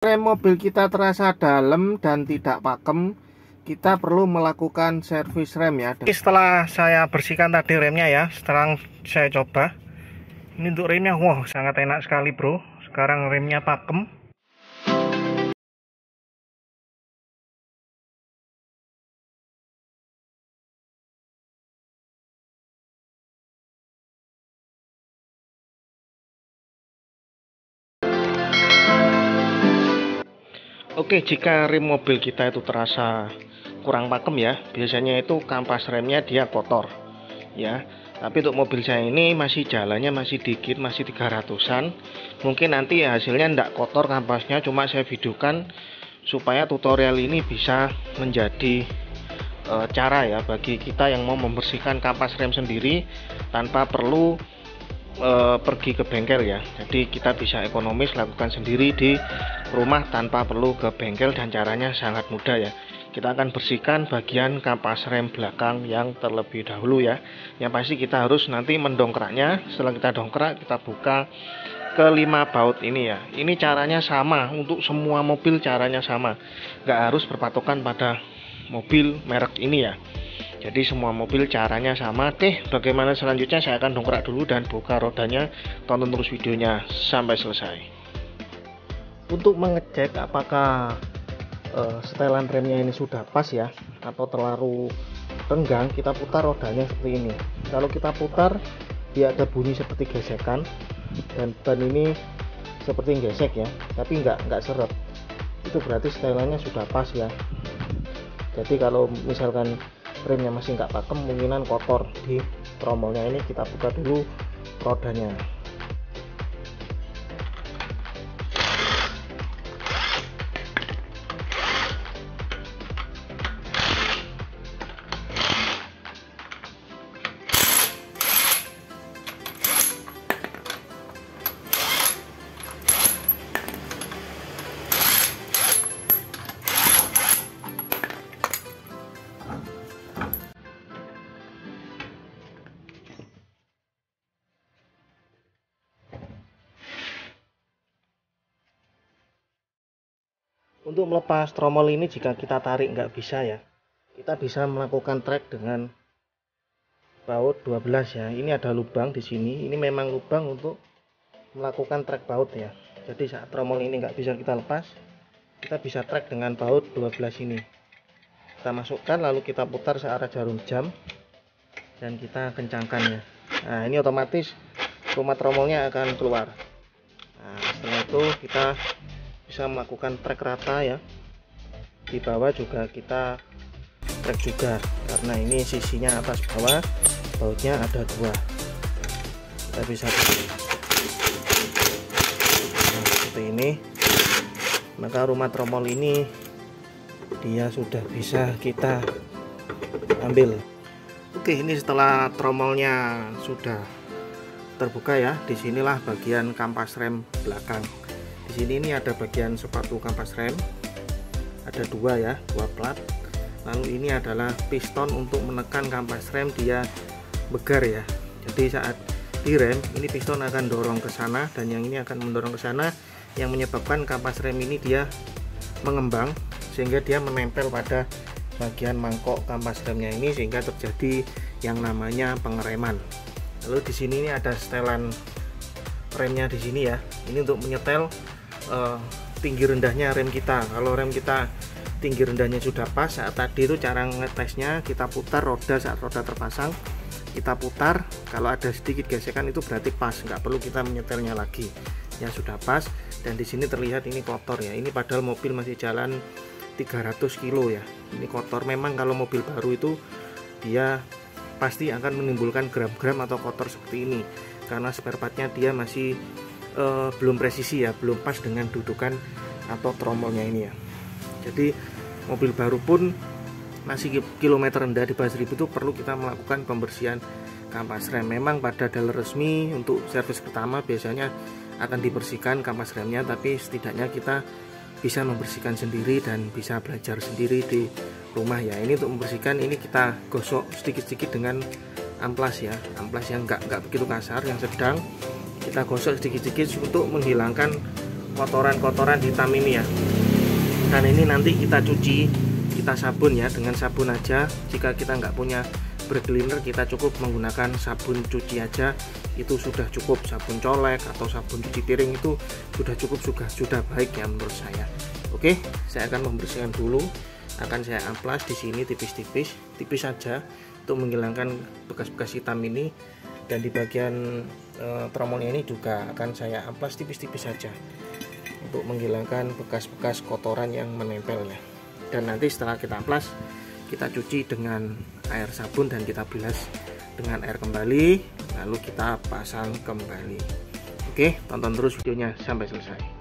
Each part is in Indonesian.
Rem mobil kita terasa dalam dan tidak pakem, kita perlu melakukan servis rem ya. Setelah saya bersihkan tadi remnya ya, sekarang saya coba. Ini untuk remnya, wah sangat enak sekali bro. Sekarang remnya pakem. Oke, jika rem mobil kita itu terasa kurang pakem ya, biasanya itu kampas remnya dia kotor ya. Tapi untuk mobil saya ini masih jalannya masih dikit, masih 300-an. Mungkin nanti hasilnya tidak kotor kampasnya, cuma saya videokan supaya tutorial ini bisa menjadi cara ya bagi kita yang mau membersihkan kampas rem sendiri tanpa perlu pergi ke bengkel ya. Jadi kita bisa ekonomis lakukan sendiri di rumah tanpa perlu ke bengkel, dan caranya sangat mudah ya. Kita akan bersihkan bagian kampas rem belakang yang terlebih dahulu ya. Yang pasti kita harus nanti mendongkraknya. Setelah kita dongkrak, kita buka ke 5 baut ini ya. Ini caranya sama untuk semua mobil, caranya sama, nggak harus berpatokan pada mobil merek ini ya. Jadi semua mobil caranya sama. Oke, bagaimana selanjutnya saya akan dongkrak dulu dan buka rodanya. Tonton terus videonya sampai selesai. Untuk mengecek apakah setelan remnya ini sudah pas ya atau terlalu renggang, kita putar rodanya seperti ini. Kalau kita putar, dia ada bunyi seperti gesekan, dan ban ini seperti gesek ya, tapi nggak seret. Itu berarti setelannya sudah pas ya. Jadi kalau misalkan remnya masih nggak pakem, kemungkinan kotor di tromolnya. Ini kita buka dulu rodanya. Untuk melepas tromol ini, jika kita tarik nggak bisa ya, kita bisa melakukan trek dengan baut 12 ya. Ini ada lubang di sini, ini memang lubang untuk melakukan trek baut ya. Jadi saat tromol ini nggak bisa kita lepas, kita bisa trek dengan baut 12 ini. Kita masukkan, lalu kita putar searah jarum jam dan kita kencangkan ya. Nah, ini otomatis rumah tromolnya akan keluar. Nah, setelah itu kita bisa melakukan trek rata ya. Di bawah juga kita trek juga, karena ini sisinya atas bawah, bautnya ada 2. Kita bisa seperti ini. Maka rumah tromol ini dia sudah bisa kita ambil. Oke, ini setelah tromolnya sudah terbuka ya. Disinilah bagian kampas rem belakang. Di sini ini ada bagian sepatu kampas rem, ada 2 ya, 2 plat. Lalu ini adalah piston untuk menekan kampas rem, dia begar ya. Jadi saat direm, ini piston akan dorong ke sana dan yang ini akan mendorong ke sana, yang menyebabkan kampas rem ini dia mengembang sehingga dia menempel pada bagian mangkok kampas remnya ini, sehingga terjadi yang namanya pengereman. Lalu di sini ini ada setelan remnya di sini ya. Ini untuk menyetel tinggi rendahnya rem kita. Kalau rem kita tinggi rendahnya sudah pas, saat tadi itu cara ngetesnya kita putar roda. Saat roda terpasang kita putar, kalau ada sedikit gesekan itu berarti pas, nggak perlu kita menyetelnya lagi ya, sudah pas. Dan di sini terlihat ini kotor ya. Ini padahal mobil masih jalan 300 kilo ya. Ini kotor. Memang kalau mobil baru itu dia pasti akan menimbulkan gram-gram atau kotor seperti ini, karena spare partnya dia masih belum presisi ya, belum pas dengan dudukan atau tromolnya ini ya. Jadi mobil baru pun masih kilometer rendah di bawah 1000 itu perlu kita melakukan pembersihan kampas rem. Memang pada dealer resmi untuk servis pertama biasanya akan dibersihkan kampas remnya, tapi setidaknya kita bisa membersihkan sendiri dan bisa belajar sendiri di rumah ya. Ini untuk membersihkan, ini kita gosok sedikit-sedikit dengan amplas ya, amplas yang nggak begitu kasar, yang sedang. Kita gosok sedikit-sedikit untuk menghilangkan kotoran-kotoran hitam ini ya. Dan ini nanti kita cuci, kita sabun ya, dengan sabun aja. Jika kita nggak punya brake cleaner, kita cukup menggunakan sabun cuci aja, itu sudah cukup. Sabun colek atau sabun cuci piring itu sudah cukup, sudah baik ya menurut saya. Oke, saya akan membersihkan dulu. Akan saya amplas di sini tipis saja untuk menghilangkan bekas-bekas hitam ini. Dan di bagian tromolnya ini juga akan saya amplas tipis-tipis saja untuk menghilangkan bekas-bekas kotoran yang menempel ya. Dan nanti setelah kita amplas, kita cuci dengan air sabun dan kita bilas dengan air kembali, lalu kita pasang kembali. Oke, tonton terus videonya sampai selesai.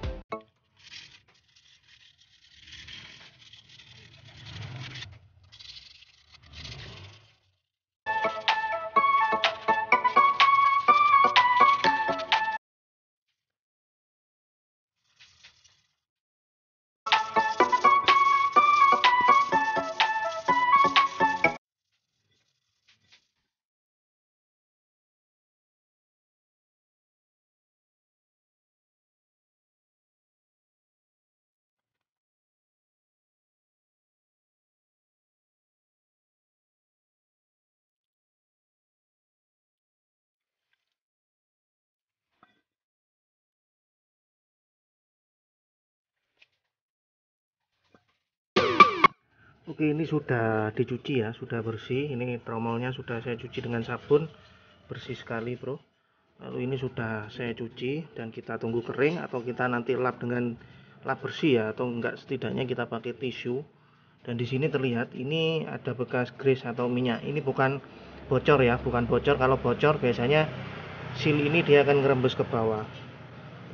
Oke, ini sudah dicuci ya, sudah bersih. Ini tromolnya sudah saya cuci dengan sabun, bersih sekali bro. Lalu ini sudah saya cuci dan kita tunggu kering, atau kita nanti lap dengan lap bersih ya, atau enggak setidaknya kita pakai tisu. Dan di sini terlihat ini ada bekas grease atau minyak. Ini bukan bocor ya, bukan bocor. Kalau bocor biasanya seal ini dia akan ngerembes ke bawah.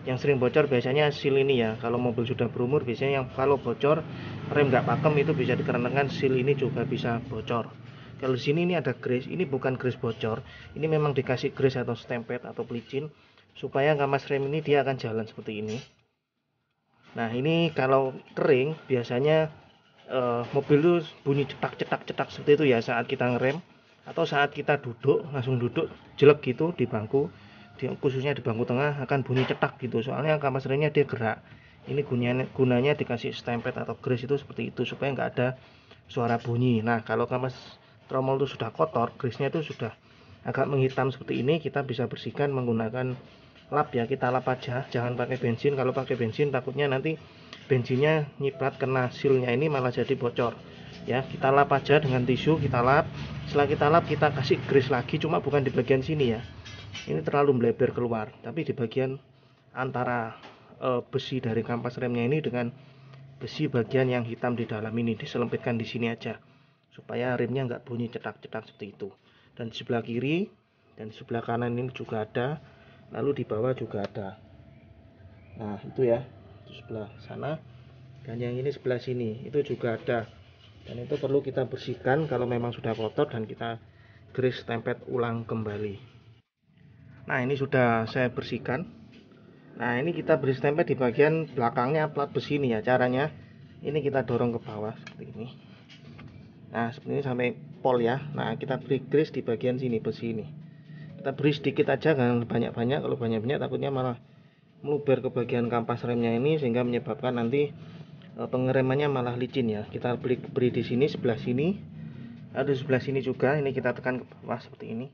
Yang sering bocor biasanya seal ini ya. Kalau mobil sudah berumur biasanya yang kalau bocor, rem nggak pakem, itu bisa dikarenakan seal ini juga bisa bocor. Kalau di sini ini ada grease, ini bukan grease bocor, ini memang dikasih grease atau stempet atau pelicin supaya kampas rem ini dia akan jalan seperti ini. Nah ini kalau kering biasanya mobil itu bunyi cetak seperti itu ya saat kita ngerem, atau saat kita duduk, langsung duduk jelek gitu di bangku, khususnya di bangku tengah akan bunyi cetak gitu, soalnya kampas remnya dia gerak. Ini gunanya dikasih stempet atau grease itu seperti itu supaya nggak ada suara bunyi. Nah kalau kampas tromol itu sudah kotor, grease-nya itu sudah agak menghitam seperti ini, kita bisa bersihkan menggunakan lap ya. Kita lap aja, jangan pakai bensin. Kalau pakai bensin takutnya nanti bensinnya nyiprat kena sealnya, ini malah jadi bocor ya. Kita lap aja dengan tisu, kita lap. Setelah kita lap, kita kasih grease lagi, cuma bukan di bagian sini ya, ini terlalu melebar keluar, tapi di bagian antara besi dari kampas remnya ini dengan besi bagian yang hitam di dalam ini, diselempitkan di sini aja supaya remnya nggak bunyi cetak-cetak seperti itu. Dan di sebelah kiri dan di sebelah kanan ini juga ada, lalu di bawah juga ada. Nah itu ya, di sebelah sana, dan yang ini sebelah sini itu juga ada. Dan itu perlu kita bersihkan kalau memang sudah kotor, dan kita grease tempet ulang kembali. Nah ini sudah saya bersihkan. Nah ini kita beri stempel di bagian belakangnya plat besi ini ya. Caranya ini kita dorong ke bawah seperti ini. Nah seperti ini sampai pol ya. Nah kita beri grease di bagian sini, besi ini. Kita beri sedikit aja, jangan banyak-banyak. Kalau banyak-banyak takutnya malah meluber ke bagian kampas remnya ini, sehingga menyebabkan nanti pengeremannya malah licin ya. Kita beri di sini, sebelah sini, ada sebelah sini juga. Ini kita tekan ke bawah seperti ini,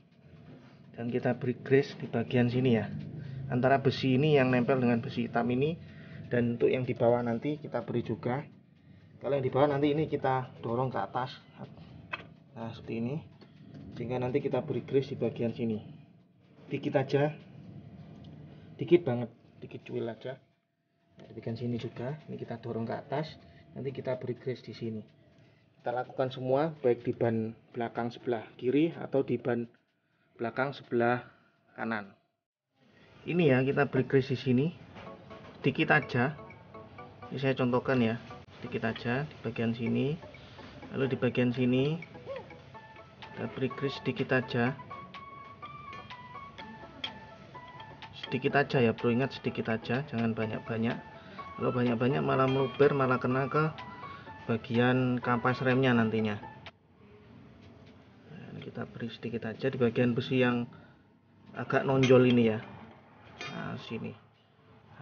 dan kita beri grease di bagian sini ya, antara besi ini yang nempel dengan besi hitam ini. Dan untuk yang di bawah nanti kita beri juga. Kalau yang di bawah nanti ini kita dorong ke atas, nah seperti ini, sehingga nanti kita beri grease di bagian sini, dikit aja, dikit banget, dikit cuil aja. Nah, di bagian sini juga ini kita dorong ke atas, nanti kita beri grease di sini. Kita lakukan semua, baik di ban belakang sebelah kiri atau di ban belakang sebelah kanan. Ini ya, kita beri grease di sini, dikit aja. Ini saya contohkan ya, dikit aja di bagian sini, lalu di bagian sini kita beri grease sedikit aja, sedikit aja ya bro, ingat sedikit aja, jangan banyak-banyak. Kalau banyak-banyak malah meluber, malah kena ke bagian kampas remnya nantinya. Nah, kita beri sedikit aja di bagian besi yang agak nonjol ini ya. Nah sini,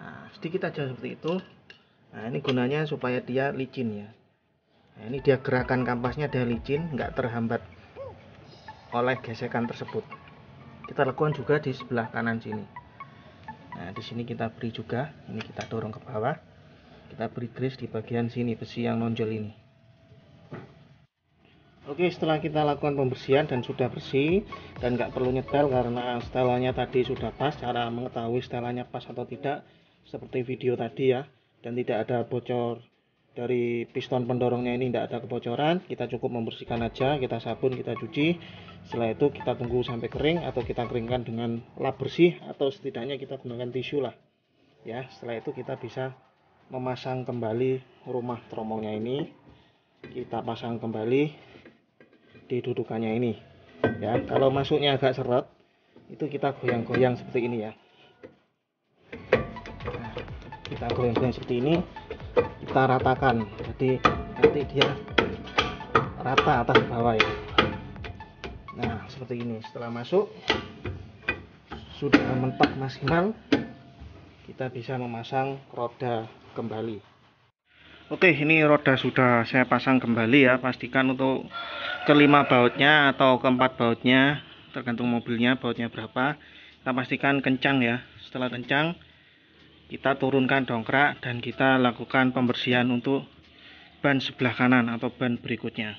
Nah, sedikit aja seperti itu. Nah, ini gunanya supaya dia licin ya. Nah, ini dia gerakan kampasnya dia licin, nggak terhambat oleh gesekan tersebut. Kita lakukan juga di sebelah kanan sini. Nah, di sini kita beri juga, ini kita dorong ke bawah. Kita beri grease di bagian sini, besi yang nonjol ini. Oke, setelah kita lakukan pembersihan dan sudah bersih dan nggak perlu nyetel karena setelannya tadi sudah pas. Cara mengetahui setelannya pas atau tidak seperti video tadi ya, dan tidak ada bocor dari piston pendorongnya, ini tidak ada kebocoran. Kita cukup membersihkan aja, kita sabun, kita cuci. Setelah itu kita tunggu sampai kering atau kita keringkan dengan lap bersih atau setidaknya kita gunakan tisu lah ya. Setelah itu kita bisa memasang kembali rumah tromolnya ini. Kita pasang kembali di dudukannya ini ya. Kalau masuknya agak seret, itu kita goyang-goyang seperti ini ya. Nah, kita goyang-goyang seperti ini, kita ratakan, jadi nanti dia rata atas bawah ya. Nah, seperti ini. Setelah masuk sudah mentok maksimal, kita bisa memasang roda kembali. Oke, ini roda sudah saya pasang kembali ya. Pastikan untuk kelima bautnya atau keempat bautnya, tergantung mobilnya bautnya berapa. Kita pastikan kencang ya. Setelah kencang, kita turunkan dongkrak dan kita lakukan pembersihan untuk ban sebelah kanan atau ban berikutnya.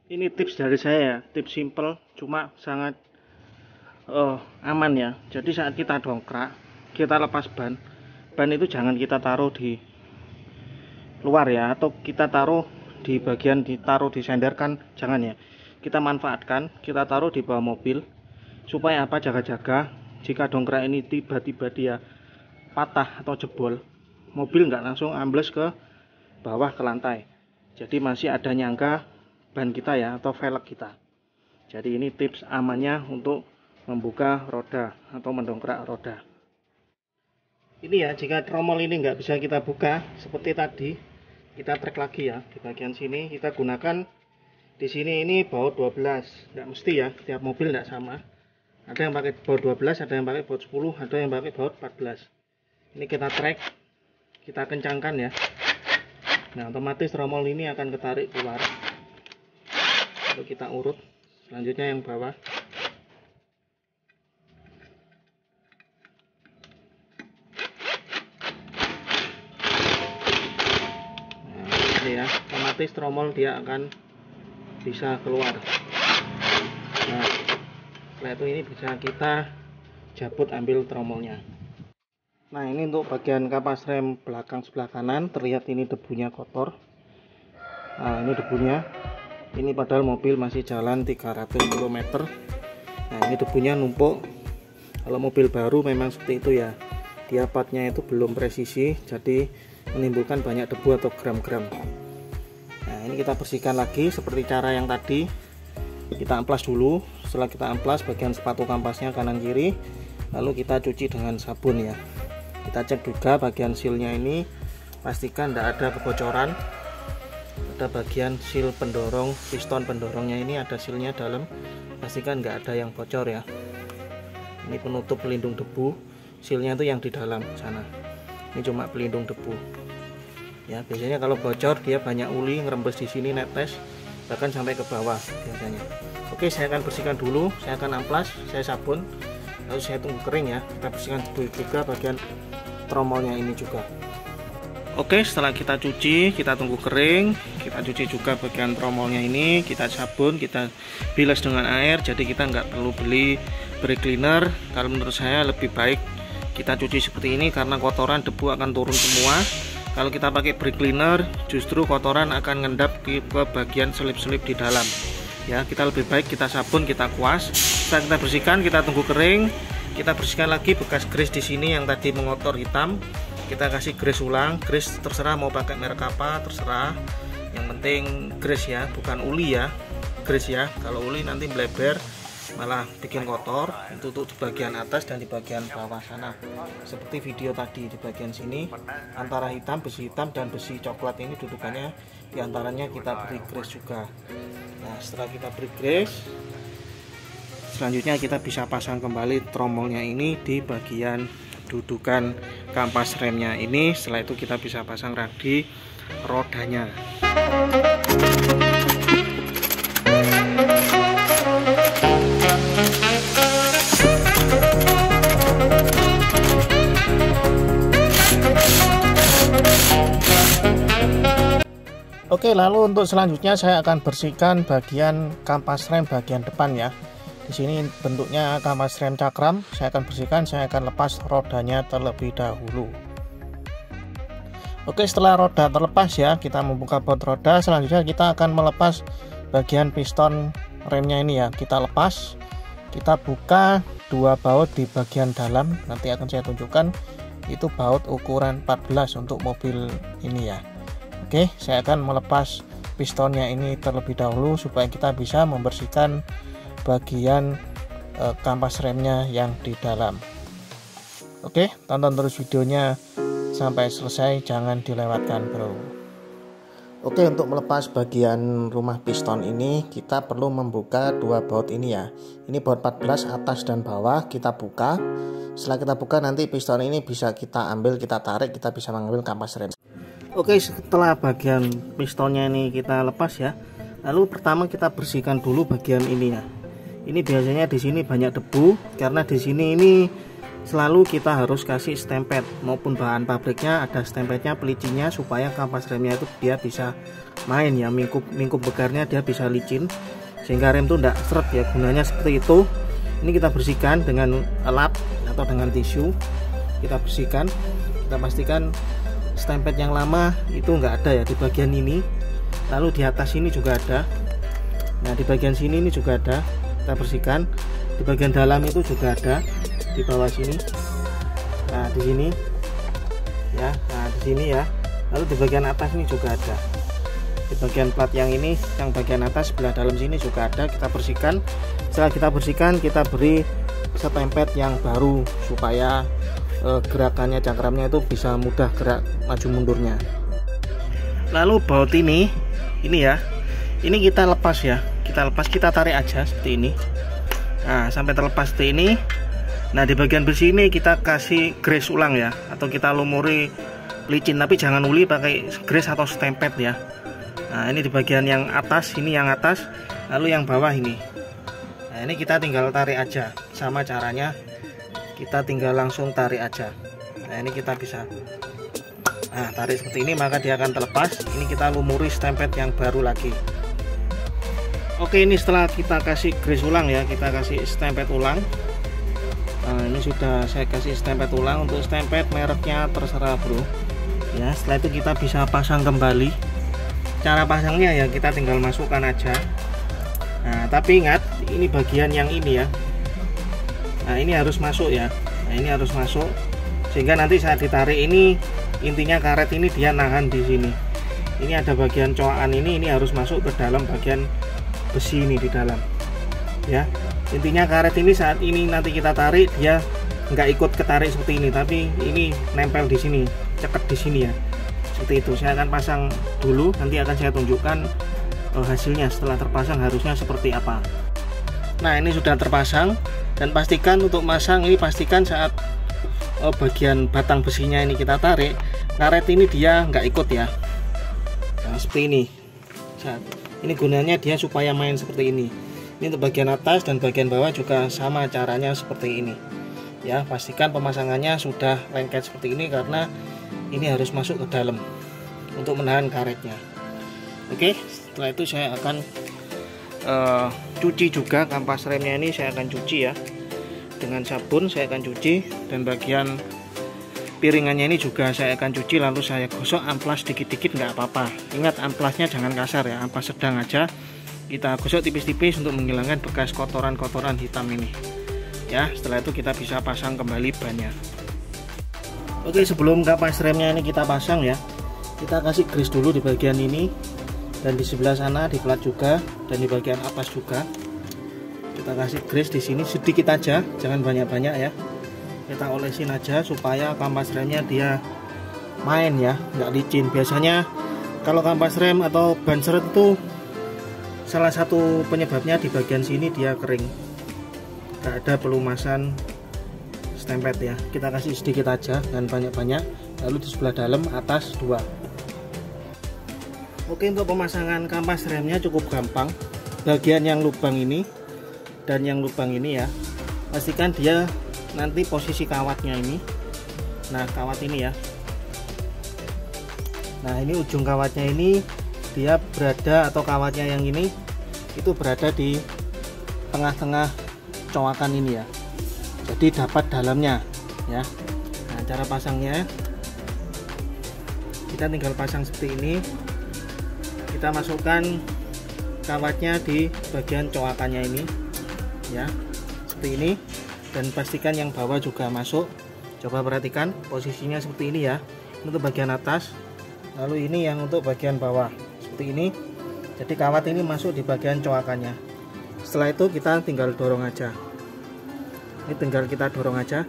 Ini tips dari saya, tips simple cuma sangat aman ya. Jadi saat kita dongkrak, kita lepas ban itu jangan kita taruh di luar ya, atau kita taruh di bagian ditaruh di sender kan jangan ya. Kita manfaatkan, kita taruh di bawah mobil supaya apa, jaga-jaga jika dongkrak ini tiba-tiba dia patah atau jebol, mobil nggak langsung ambles ke bawah ke lantai. Jadi masih ada nyangka ban kita ya atau velg kita. Jadi ini tips amannya untuk membuka roda atau mendongkrak roda. Ini ya, jika tromol ini nggak bisa kita buka seperti tadi, kita trek lagi ya. Di bagian sini kita gunakan, di sini ini baut 12, nggak mesti ya, tiap mobil nggak sama. Ada yang pakai baut 12, ada yang pakai baut 10, ada yang pakai baut 14. Ini kita trek, kita kencangkan ya. Nah, otomatis tromol ini akan ketarik keluar. Lalu kita urut, selanjutnya yang bawah. Nah, ini ya, otomatis tromol dia akan bisa keluar. Nah, setelah itu ini bisa kita jabut ambil tromolnya. Nah, ini untuk bagian kapas rem belakang sebelah kanan, terlihat ini debunya kotor. Nah, ini debunya. Ini padahal mobil masih jalan 300 km. Nah, ini debunya numpuk. Kalau mobil baru memang seperti itu ya. Dia partnya itu belum presisi, jadi menimbulkan banyak debu atau gram-gram. Nah, ini kita bersihkan lagi seperti cara yang tadi. Kita amplas dulu. Setelah kita amplas bagian sepatu kampasnya kanan kiri, lalu kita cuci dengan sabun ya. Kita cek juga bagian sealnya ini, pastikan tidak ada kebocoran. Ada bagian seal pendorong, piston pendorongnya ini ada sealnya dalam, pastikan nggak ada yang bocor ya. Ini penutup pelindung debu, sealnya itu yang di dalam sana. Ini cuma pelindung debu ya. Biasanya kalau bocor dia banyak uli ngerembes di sini, netes bahkan sampai ke bawah biasanya. Oke, saya akan bersihkan dulu, saya akan amplas, saya sabun, lalu saya tunggu kering ya. Kita bersihkan juga bagian tromolnya ini juga. Oke, setelah kita cuci, kita tunggu kering, kita cuci juga bagian tromolnya ini, kita sabun, kita bilas dengan air. Jadi kita nggak perlu beli brake cleaner. Kalau menurut saya lebih baik kita cuci seperti ini karena kotoran debu akan turun semua. Kalau kita pakai brake cleaner, justru kotoran akan ngendap ke bagian selip-selip di dalam. Ya, kita lebih baik kita sabun, kita kuas. Setelah kita bersihkan, kita tunggu kering. Kita bersihkan lagi bekas grease di sini yang tadi mengotor hitam. Kita kasih grease ulang, grease terserah mau pakai merek apa, terserah. Yang penting grease ya, bukan uli ya, grease ya. Kalau uli nanti melebar, malah bikin kotor. Itu untuk di bagian atas dan di bagian bawah sana. Seperti video tadi, di bagian sini antara besi hitam dan besi coklat ini dudukannya, diantaranya kita beri grease juga. Nah, setelah kita beri grease, selanjutnya kita bisa pasang kembali tromolnya ini di bagian dudukan kampas remnya ini. Setelah itu kita bisa pasang radi rodanya. Oke, lalu untuk selanjutnya saya akan bersihkan bagian kampas rem bagian depan ya. Di sini bentuknya kampas rem cakram, saya akan bersihkan, saya akan lepas rodanya terlebih dahulu. Oke, setelah roda terlepas ya, kita membuka baut roda. Selanjutnya kita akan melepas bagian piston remnya ini ya. Kita lepas, kita buka dua baut di bagian dalam, nanti akan saya tunjukkan. Itu baut ukuran 14 untuk mobil ini ya. Oke, saya akan melepas pistonnya ini terlebih dahulu supaya kita bisa membersihkan bagian kampas remnya yang di dalam. Oke, tonton terus videonya sampai selesai, jangan dilewatkan bro. Oke, untuk melepas bagian rumah piston ini kita perlu membuka dua baut ini ya. Ini baut 14 atas dan bawah, kita buka. Setelah kita buka nanti piston ini bisa kita ambil, kita tarik, kita bisa mengambil kampas rem. Oke, setelah bagian pistonnya ini kita lepas ya, lalu pertama kita bersihkan dulu bagian ini ya. Ini biasanya di sini banyak debu karena di sini ini selalu kita harus kasih stempet, maupun bahan pabriknya ada stempetnya, pelicinya, supaya kampas remnya itu dia bisa main ya, mingkup bekarnya dia bisa licin sehingga rem itu tidak seret ya, gunanya seperti itu. Ini kita bersihkan dengan lap atau dengan tisu, kita bersihkan, kita pastikan stempet yang lama itu enggak ada ya di bagian ini, lalu di atas ini juga ada. Nah, di bagian sini ini juga ada, kita bersihkan. Di bagian dalam itu juga ada, di bawah sini. Nah, di sini ya, nah di sini ya. Lalu di bagian atas ini juga ada. Di bagian plat yang ini, yang bagian atas sebelah dalam sini juga ada, kita bersihkan. Setelah kita bersihkan, kita beri stempet yang baru supaya gerakannya cakramnya itu bisa mudah gerak maju mundurnya. Lalu baut ini ya, ini kita lepas ya, kita lepas, kita tarik aja seperti ini. Nah, sampai terlepas seperti ini. Nah, di bagian besi ini kita kasih grease ulang ya, atau kita lumuri licin, tapi jangan uli, pakai grease atau stempet ya. Nah, ini di bagian yang atas, ini yang atas, lalu yang bawah ini. Nah, ini kita tinggal tarik aja, sama caranya. Kita tinggal langsung tarik aja. Nah, ini kita bisa tarik seperti ini, maka dia akan terlepas. Ini kita lumuri stempet yang baru lagi. Oke, ini setelah kita kasih grease ulang ya, kita kasih stempet ulang. Nah, ini sudah saya kasih stempet ulang. Untuk stempet mereknya terserah bro ya. Setelah itu kita bisa pasang kembali. Cara pasangnya ya kita tinggal masukkan aja. Nah, tapi ingat, ini bagian yang ini ya. Nah, ini harus masuk ya. Nah, ini harus masuk sehingga nanti saat ditarik ini, intinya karet ini dia nahan di sini. Ini ada bagian coakan ini harus masuk ke dalam bagian besi ini di dalam. Ya, intinya karet ini saat ini nanti kita tarik dia nggak ikut ketarik seperti ini, tapi ini nempel di sini, ceket di sini ya. Seperti itu. Saya akan pasang dulu, nanti akan saya tunjukkan hasilnya setelah terpasang harusnya seperti apa. Nah, ini sudah terpasang, dan pastikan untuk masang ini, pastikan saat bagian batang besinya ini kita tarik, karet ini dia nggak ikut ya. Nah, seperti ini. Ini gunanya dia supaya main seperti ini. Ini untuk bagian atas dan bagian bawah juga sama caranya seperti ini. Ya, pastikan pemasangannya sudah lengket seperti ini karena ini harus masuk ke dalam untuk menahan karetnya. Oke, setelah itu saya akan cuci juga kampas remnya ini, saya akan cuci ya dengan sabun, saya akan cuci, dan bagian piringannya ini juga saya akan cuci, lalu saya gosok amplas dikit-dikit, nggak apa-apa. Ingat, amplasnya jangan kasar ya, amplas sedang aja, kita gosok tipis-tipis untuk menghilangkan bekas kotoran-kotoran hitam ini ya. Setelah itu kita bisa pasang kembali bannya. Oke, sebelum kampas remnya ini kita pasang ya, kita kasih grease dulu di bagian ini, dan di sebelah sana di plat juga, dan di bagian atas juga. Kita kasih grease di sini sedikit aja, jangan banyak-banyak ya. Kita olesin aja supaya kampas remnya dia main ya, nggak licin. Biasanya kalau kampas rem atau ban seret itu salah satu penyebabnya di bagian sini dia kering, nggak ada pelumasan stempet ya. Kita kasih sedikit aja dan banyak-banyak. Lalu di sebelah dalam atas 2. Oke, untuk pemasangan kampas remnya cukup gampang. Bagian yang lubang ini dan yang lubang ini ya, pastikan dia nanti posisi kawatnya ini. Nah, kawat ini ya. Nah, ini ujung kawatnya ini dia berada, atau kawatnya yang ini itu berada di tengah-tengah coakan ini ya. Jadi dapat dalamnya ya. Nah, cara pasangnya kita tinggal pasang seperti ini. Kita masukkan kawatnya di bagian coakannya ini ya, seperti ini, dan pastikan yang bawah juga masuk. Coba perhatikan posisinya seperti ini ya, untuk bagian atas, lalu ini yang untuk bagian bawah seperti ini. Jadi kawat ini masuk di bagian coakannya. Setelah itu kita tinggal dorong aja. Ini tinggal kita dorong aja.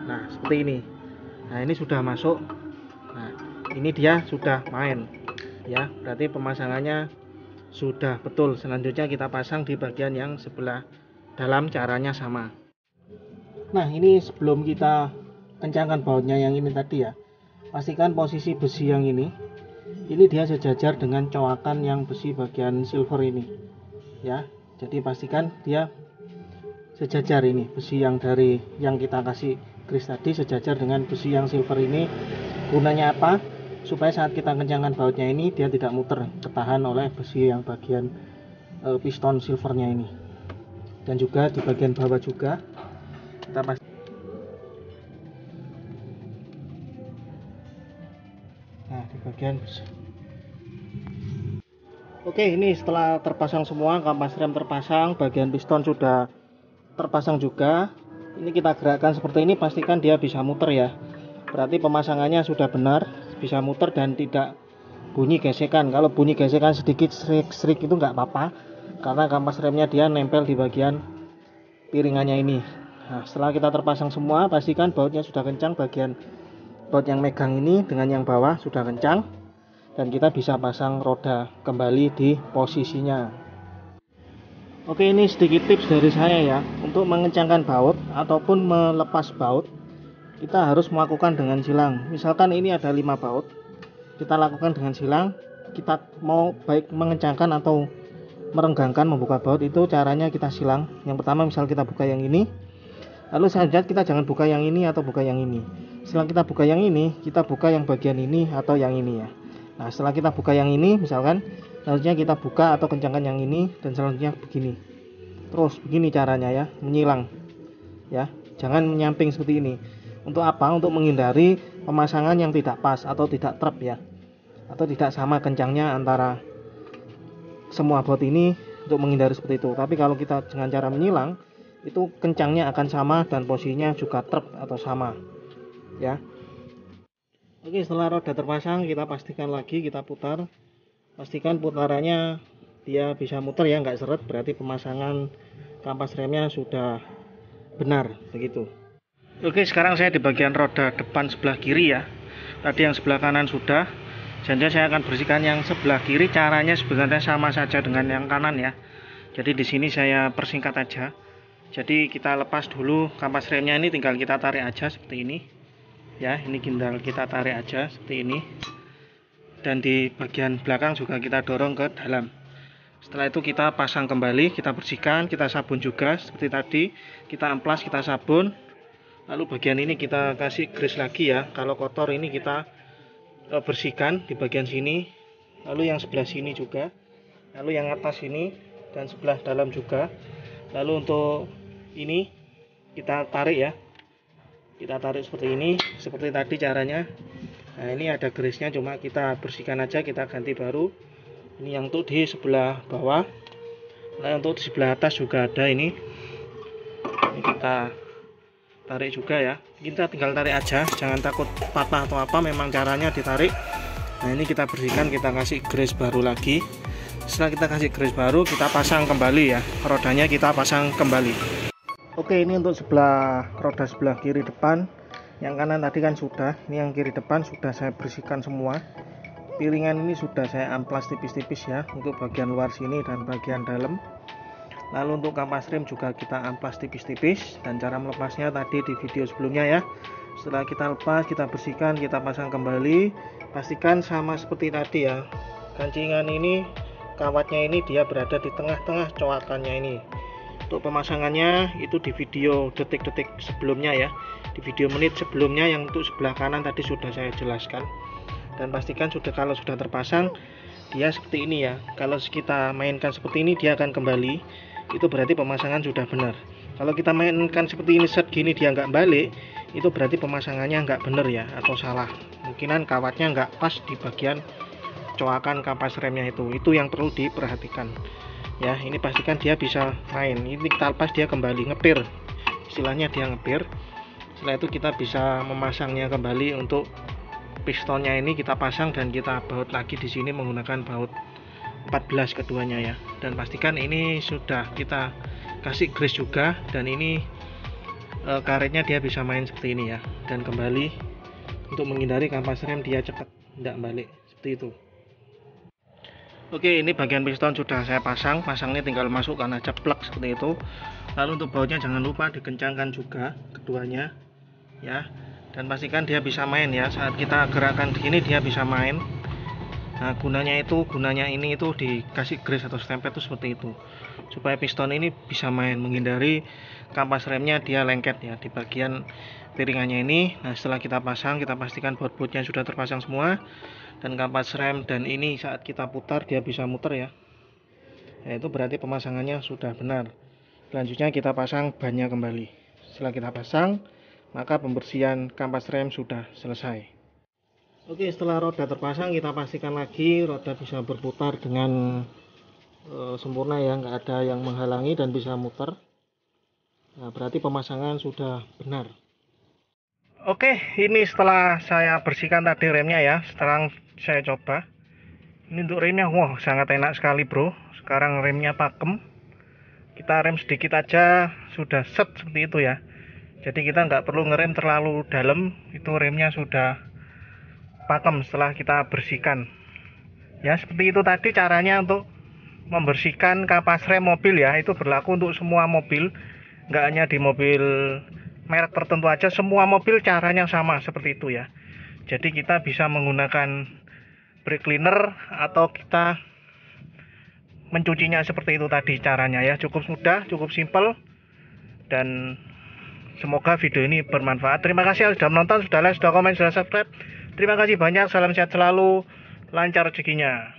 Nah, seperti ini. Nah, ini sudah masuk. Nah, ini dia sudah main ya, berarti pemasangannya sudah betul. Selanjutnya kita pasang di bagian yang sebelah dalam, caranya sama. Nah, ini sebelum kita kencangkan bautnya yang ini tadi ya, pastikan posisi besi yang ini dia sejajar dengan coakan yang besi bagian silver ini ya. Jadi pastikan dia sejajar, ini besi yang dari yang kita kasih grease tadi sejajar dengan besi yang silver ini. Gunanya apa? Supaya saat kita kencangkan bautnya ini dia tidak muter, ketahan oleh besi yang bagian piston silvernya ini. Dan juga di bagian bawah juga kita pasang. Nah, di bagian besi. Oke, ini setelah terpasang semua, kampas rem terpasang, bagian piston sudah terpasang juga. Ini kita gerakkan seperti ini, pastikan dia bisa muter ya. Berarti pemasangannya sudah benar, bisa muter dan tidak bunyi gesekan. Kalau bunyi gesekan sedikit serik itu nggak apa-apa, karena kampas remnya dia nempel di bagian piringannya ini. Nah, setelah kita terpasang semua, pastikan bautnya sudah kencang. Bagian baut yang megang ini dengan yang bawah sudah kencang, dan kita bisa pasang roda kembali di posisinya. Oke, ini sedikit tips dari saya ya, untuk mengencangkan baut ataupun melepas baut. Kita harus melakukan dengan silang. Misalkan ini ada 5 baut, kita lakukan dengan silang. Kita mau baik mengencangkan atau merenggangkan membuka baut, itu caranya kita silang. Yang pertama, misal kita buka yang ini, lalu selanjutnya kita jangan buka yang ini atau buka yang ini. Setelah kita buka yang ini, kita buka yang bagian ini atau yang ini ya. Nah, setelah kita buka yang ini misalkan, selanjutnya kita buka atau kencangkan yang ini, dan selanjutnya begini. Terus begini caranya ya, menyilang ya, jangan menyamping seperti ini. Untuk apa? Untuk menghindari pemasangan yang tidak pas atau tidak trep ya, atau tidak sama kencangnya antara semua baut ini, untuk menghindari seperti itu. Tapi kalau kita dengan cara menyilang, itu kencangnya akan sama dan posisinya juga trep atau sama ya. Oke, setelah roda terpasang, kita pastikan lagi, kita putar. Pastikan putarannya dia bisa muter ya, nggak seret, berarti pemasangan kampas remnya sudah benar begitu. Oke, sekarang saya di bagian roda depan sebelah kiri ya. Tadi yang sebelah kanan sudah. Jadi saya akan bersihkan yang sebelah kiri. Caranya sebenarnya sama saja dengan yang kanan ya. Jadi di sini saya persingkat aja. Jadi kita lepas dulu kampas remnya, ini tinggal kita tarik aja seperti ini. Ya, ini tinggal kita tarik aja seperti ini. Dan di bagian belakang juga kita dorong ke dalam. Setelah itu kita pasang kembali, kita bersihkan, kita sabun juga seperti tadi. Kita amplas, kita sabun. Lalu bagian ini kita kasih grease lagi ya. Kalau kotor ini kita bersihkan di bagian sini. Lalu yang sebelah sini juga. Lalu yang atas ini dan sebelah dalam juga. Lalu untuk ini kita tarik ya. Kita tarik seperti ini, seperti tadi caranya. Nah, ini ada grease-nya, cuma kita bersihkan aja, kita ganti baru. Ini yang untuk di sebelah bawah. Nah, untuk di sebelah atas juga ada ini. Ini kita tarik juga ya. Kita tinggal tarik aja, jangan takut patah atau apa, memang caranya ditarik. Nah, ini kita bersihkan, kita kasih grease baru lagi. Setelah kita kasih grease baru, kita pasang kembali ya, rodanya kita pasang kembali. Oke, ini untuk sebelah roda sebelah kiri depan. Yang kanan tadi kan sudah, ini yang kiri depan sudah saya bersihkan semua. Piringan ini sudah saya amplas tipis-tipis ya, untuk bagian luar sini dan bagian dalam. Lalu untuk kampas rem juga kita amplas tipis-tipis, dan cara melepasnya tadi di video sebelumnya ya. Setelah kita lepas, kita bersihkan, kita pasang kembali. Pastikan sama seperti tadi ya, gancingan ini, kawatnya ini dia berada di tengah-tengah coakannya ini. Untuk pemasangannya itu di video detik-detik sebelumnya ya, di video menit sebelumnya yang untuk sebelah kanan tadi sudah saya jelaskan. Dan pastikan kalau sudah terpasang dia seperti ini ya. Kalau kita mainkan seperti ini dia akan kembali, itu berarti pemasangan sudah benar. Kalau kita mainkan seperti ini set gini dia nggak balik, itu berarti pemasangannya nggak benar ya, atau salah. Mungkinan kawatnya nggak pas di bagian coakan kampas remnya itu yang perlu diperhatikan ya. Ini pastikan dia bisa main, ini kita lepas dia kembali ngepir, istilahnya dia ngepir. Setelah itu kita bisa memasangnya kembali. Untuk pistonnya ini kita pasang dan kita baut lagi di sini menggunakan baut 14 keduanya ya. Dan pastikan ini sudah kita kasih grease juga, dan ini karetnya dia bisa main seperti ini ya, dan kembali untuk menghindari kampas rem dia cepat tidak balik seperti itu. Oke, ini bagian piston sudah saya pasang, pasangnya tinggal masukkan aja plug seperti itu. Lalu untuk bautnya jangan lupa dikencangkan juga keduanya ya, dan pastikan dia bisa main ya, saat kita gerakan begini dia bisa main. Nah, gunanya ini itu dikasih grease atau stempel itu seperti itu, supaya piston ini bisa main, menghindari kampas remnya dia lengket ya di bagian piringannya ini. Nah, setelah kita pasang, kita pastikan baut-bautnya sudah terpasang semua, dan kampas rem dan ini saat kita putar dia bisa muter ya. Nah, itu berarti pemasangannya sudah benar. Selanjutnya kita pasang bannya kembali. Setelah kita pasang, maka pembersihan kampas rem sudah selesai. Oke, setelah roda terpasang, kita pastikan lagi roda bisa berputar dengan sempurna ya, nggak ada yang menghalangi dan bisa muter. Nah, berarti pemasangan sudah benar. Oke, ini setelah saya bersihkan tadi remnya ya, sekarang saya coba. Ini untuk remnya, wah sangat enak sekali bro. Sekarang remnya pakem, kita rem sedikit aja sudah set seperti itu ya. Jadi kita nggak perlu ngerem terlalu dalam, itu remnya sudah pakem setelah kita bersihkan ya. Seperti itu tadi caranya untuk membersihkan kapas rem mobil ya. Itu berlaku untuk semua mobil, nggak hanya di mobil merek tertentu aja, semua mobil caranya sama seperti itu ya. Jadi kita bisa menggunakan brake cleaner atau kita mencucinya seperti itu tadi caranya ya. Cukup mudah, cukup simpel, dan semoga video ini bermanfaat. Terima kasih sudah menonton, sudah like, sudah komen, sudah subscribe. Terima kasih banyak, salam sehat selalu, lancar rezekinya.